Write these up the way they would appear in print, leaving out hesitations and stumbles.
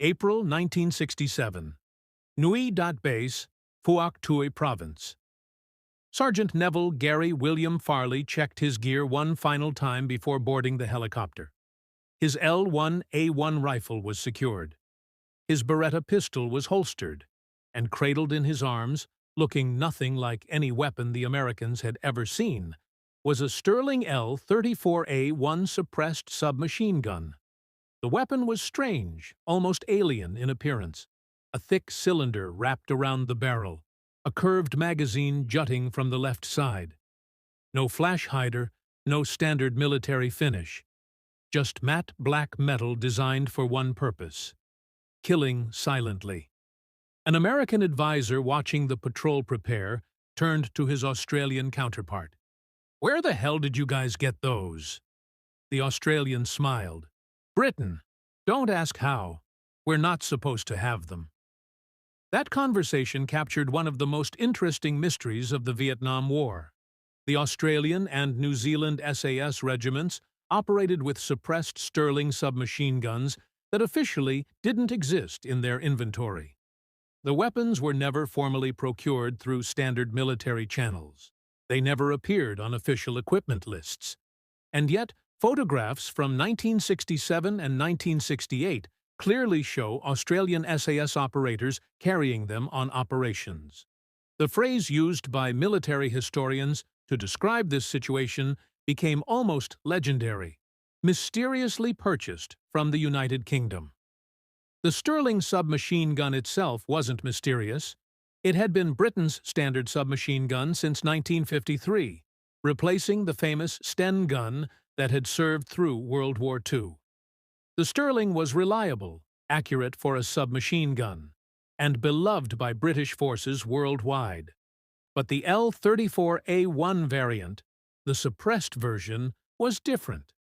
April 1967. Nui Dat Base, Phuoc Tuy Province. Sergeant Neville Gary William Farley checked his gear one final time before boarding the helicopter. His L1A1 rifle was secured. His Beretta pistol was holstered, and cradled in his arms, looking nothing like any weapon the Americans had ever seen, was a Sterling L-34A1 suppressed submachine gun. The weapon was strange, almost alien in appearance. A thick cylinder wrapped around the barrel, a curved magazine jutting from the left side. No flash hider, no standard military finish. Just matte black metal designed for one purpose: killing silently. An American advisor watching the patrol prepare turned to his Australian counterpart. "Where the hell did you guys get those?" The Australian smiled. "Britain. Don't ask how. We're not supposed to have them." That conversation captured one of the most interesting mysteries of the Vietnam War. The Australian and New Zealand SAS regiments operated with suppressed Sterling submachine guns that officially didn't exist in their inventory. The weapons were never formally procured through standard military channels. They never appeared on official equipment lists. And yet, photographs from 1967 and 1968 clearly show Australian SAS operators carrying them on operations. The phrase used by military historians to describe this situation became almost legendary: mysteriously purchased from the United Kingdom. The Sterling submachine gun itself wasn't mysterious. It had been Britain's standard submachine gun since 1953, replacing the famous Sten gun that had served through World War II. The Sterling was reliable, accurate for a submachine gun, and beloved by British forces worldwide. But the L-34A1 variant, the suppressed version, was different.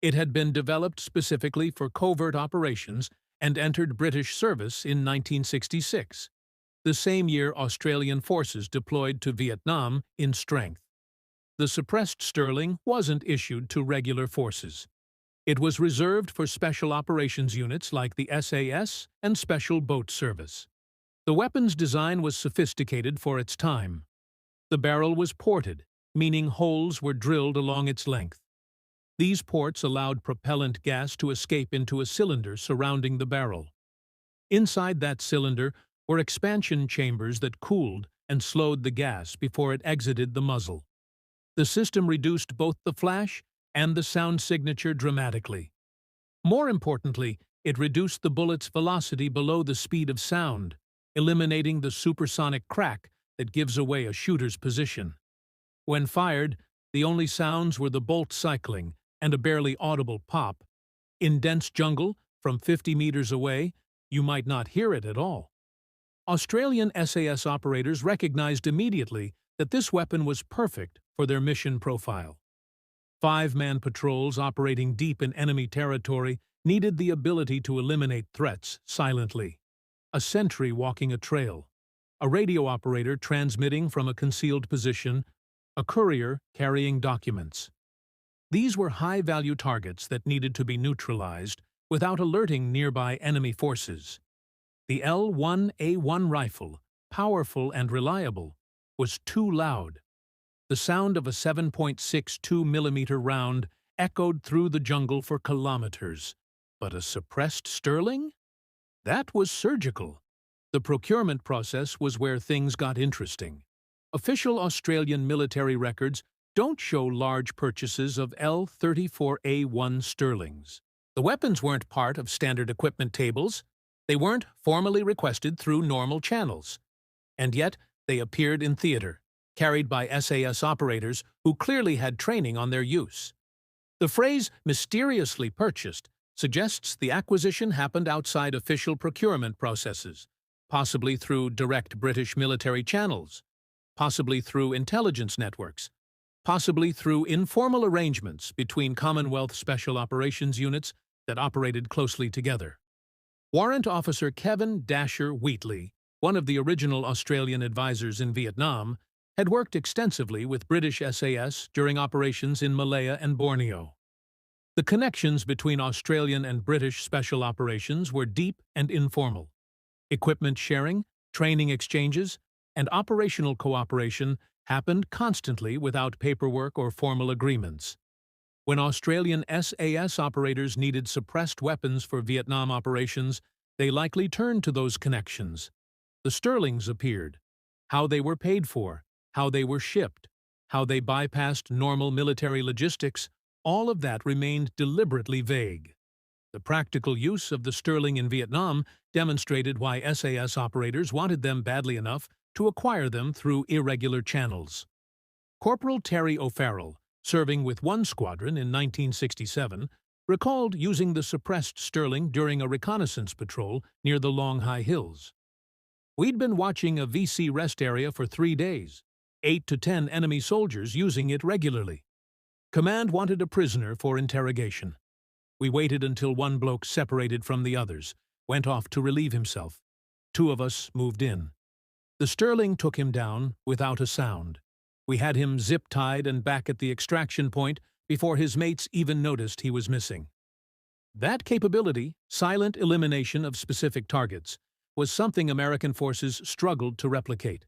It had been developed specifically for covert operations and entered British service in 1966, the same year Australian forces deployed to Vietnam in strength. The suppressed Sterling wasn't issued to regular forces. It was reserved for special operations units like the SAS and Special Boat Service. The weapon's design was sophisticated for its time. The barrel was ported, meaning holes were drilled along its length. These ports allowed propellant gas to escape into a cylinder surrounding the barrel. Inside that cylinder were expansion chambers that cooled and slowed the gas before it exited the muzzle. The system reduced both the flash and the sound signature dramatically. More importantly, it reduced the bullet's velocity below the speed of sound, eliminating the supersonic crack that gives away a shooter's position. When fired, the only sounds were the bolt cycling and a barely audible pop. In dense jungle, from 50 meters away, you might not hear it at all. Australian SAS operators recognized immediately that this weapon was perfect for their mission profile. Five-man patrols operating deep in enemy territory needed the ability to eliminate threats silently. A sentry walking a trail, a radio operator transmitting from a concealed position, a courier carrying documents. These were high-value targets that needed to be neutralized without alerting nearby enemy forces. The L1A1 rifle, powerful and reliable, was too loud. The sound of a 7.62mm round echoed through the jungle for kilometers. But a suppressed Sterling? That was surgical. The procurement process was where things got interesting. Official Australian military records don't show large purchases of L-34A1 Sterlings. The weapons weren't part of standard equipment tables. They weren't formally requested through normal channels. And yet, they appeared in theater, carried by SAS operators who clearly had training on their use. The phrase "mysteriously purchased" suggests the acquisition happened outside official procurement processes, possibly through direct British military channels, possibly through intelligence networks, possibly through informal arrangements between Commonwealth Special Operations units that operated closely together. Warrant Officer Kevin Dasher Wheatley, one of the original Australian advisors in Vietnam, had worked extensively with British SAS during operations in Malaya and Borneo. The connections between Australian and British special operations were deep and informal. Equipment sharing, training exchanges, and operational cooperation happened constantly without paperwork or formal agreements. When Australian SAS operators needed suppressed weapons for Vietnam operations, they likely turned to those connections. The Sterlings appeared. How they were paid for, how they were shipped, how they bypassed normal military logistics, all of that remained deliberately vague. The practical use of the Sterling in Vietnam demonstrated why SAS operators wanted them badly enough to acquire them through irregular channels. Corporal Terry O'Farrell, serving with one squadron in 1967, recalled using the suppressed Sterling during a reconnaissance patrol near the Long High Hills. "We'd been watching a VC rest area for 3 days, 8 to 10 enemy soldiers using it regularly. Command wanted a prisoner for interrogation. We waited until one bloke separated from the others, went off to relieve himself. 2 of us moved in. The Sterling took him down without a sound. We had him zip-tied and back at the extraction point before his mates even noticed he was missing." That capability, silent elimination of specific targets, was something American forces struggled to replicate.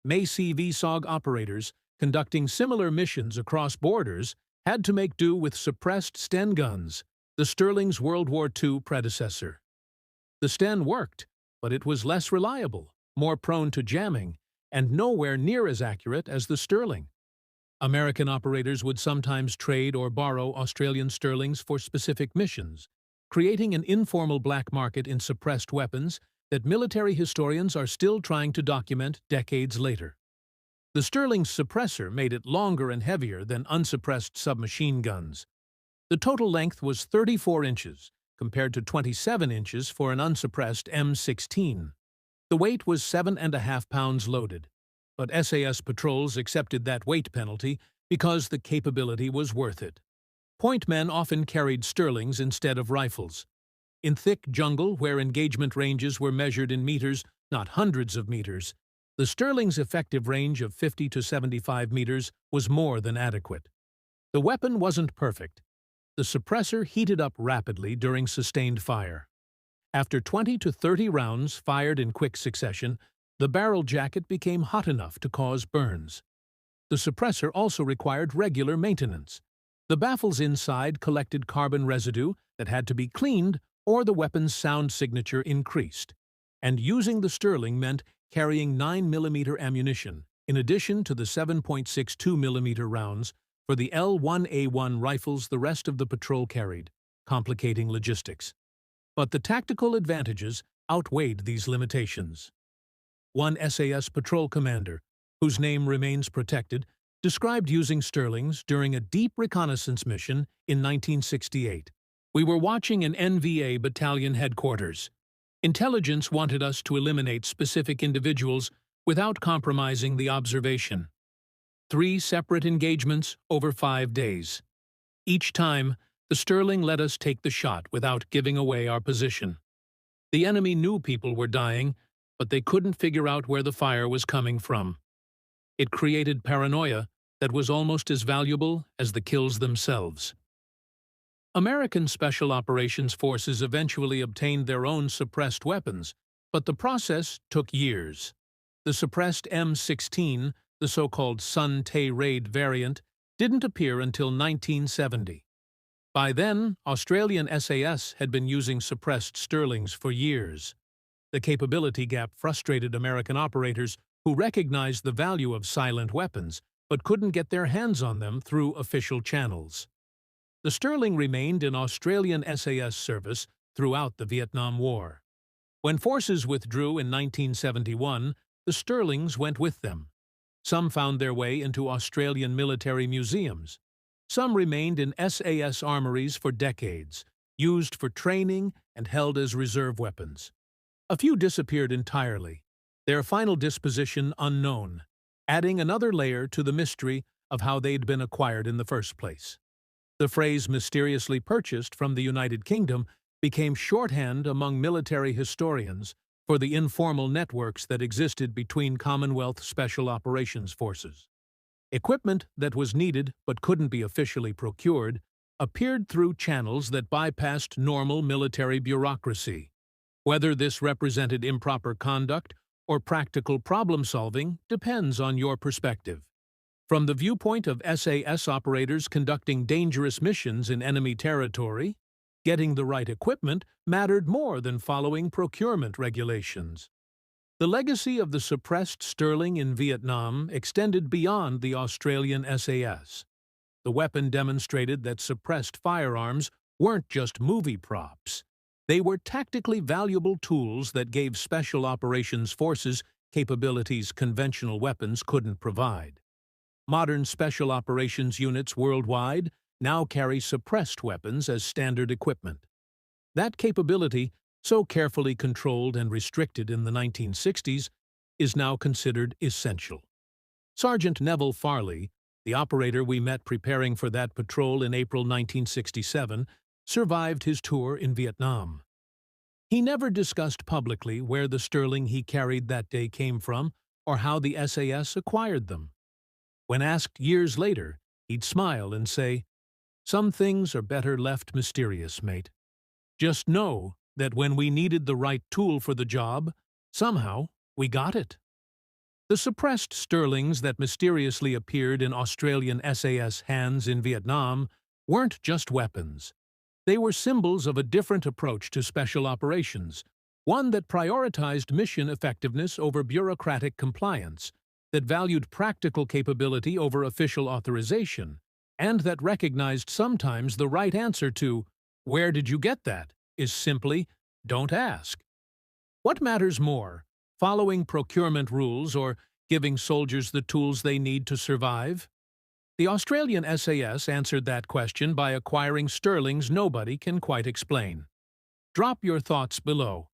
Macy VSOG operators, conducting similar missions across borders, had to make do with suppressed Sten guns, the Sterling's World War II predecessor. The Sten worked, but it was less reliable, more prone to jamming, and nowhere near as accurate as the Sterling. American operators would sometimes trade or borrow Australian Sterlings for specific missions, creating an informal black market in suppressed weapons that military historians are still trying to document decades later. The Sterling's suppressor made it longer and heavier than unsuppressed submachine guns. The total length was 34 inches, compared to 27 inches for an unsuppressed M16. The weight was 7.5 pounds loaded, but SAS patrols accepted that weight penalty because the capability was worth it. Point men often carried Sterlings instead of rifles. In thick jungle, where engagement ranges were measured in meters, not hundreds of meters, the Sterling's effective range of 50 to 75 meters was more than adequate. The weapon wasn't perfect. The suppressor heated up rapidly during sustained fire. After 20 to 30 rounds fired in quick succession, the barrel jacket became hot enough to cause burns. The suppressor also required regular maintenance. The baffles inside collected carbon residue that had to be cleaned or the weapon's sound signature increased. And using the Sterling meant carrying 9mm ammunition, in addition to the 7.62mm rounds for the L1A1 rifles the rest of the patrol carried, complicating logistics. But the tactical advantages outweighed these limitations. One SAS patrol commander, whose name remains protected, described using Sterlings during a deep reconnaissance mission in 1968. "We were watching an NVA battalion headquarters. Intelligence wanted us to eliminate specific individuals without compromising the observation. 3 separate engagements over 5 days. Each time, the Sterling let us take the shot without giving away our position. The enemy knew people were dying, but they couldn't figure out where the fire was coming from. It created paranoia that was almost as valuable as the kills themselves." American Special Operations Forces eventually obtained their own suppressed weapons, but the process took years. The suppressed M16, the so-called Sun Tay Raid variant, didn't appear until 1970. By then, Australian SAS had been using suppressed Sterlings for years. The capability gap frustrated American operators who recognized the value of silent weapons but couldn't get their hands on them through official channels. The Sterling remained in Australian SAS service throughout the Vietnam War. When forces withdrew in 1971, the Sterlings went with them. Some found their way into Australian military museums. Some remained in SAS armories for decades, used for training and held as reserve weapons. A few disappeared entirely, their final disposition unknown, adding another layer to the mystery of how they'd been acquired in the first place. The phrase mysteriously purchased from the United Kingdom became shorthand among military historians for the informal networks that existed between Commonwealth Special Operations Forces. Equipment that was needed but couldn't be officially procured, appeared through channels that bypassed normal military bureaucracy. Whether this represented improper conduct or practical problem-solving depends on your perspective. From the viewpoint of SAS operators conducting dangerous missions in enemy territory, getting the right equipment mattered more than following procurement regulations. The legacy of the suppressed Sterling in Vietnam extended beyond the Australian SAS. The weapon demonstrated that suppressed firearms weren't just movie props. They were tactically valuable tools that gave Special Operations Forces capabilities conventional weapons couldn't provide. Modern Special Operations units worldwide now carry suppressed weapons as standard equipment. That capability, so carefully controlled and restricted in the 1960s, is now considered essential. Sergeant Neville Farley, the operator we met preparing for that patrol in April 1967, survived his tour in Vietnam. He never discussed publicly where the Sterling he carried that day came from or how the SAS acquired them. When asked years later, he'd smile and say, "Some things are better left mysterious, mate. Just know that when we needed the right tool for the job, somehow we got it." The suppressed Sterlings that mysteriously appeared in Australian SAS hands in Vietnam weren't just weapons. They were symbols of a different approach to special operations, one that prioritized mission effectiveness over bureaucratic compliance, that valued practical capability over official authorization, and that recognized sometimes the right answer to "Where did you get that?" is simply "Don't ask." What matters more, following procurement rules or giving soldiers the tools they need to survive? The Australian SAS answered that question by acquiring Sterlings nobody can quite explain. Drop your thoughts below.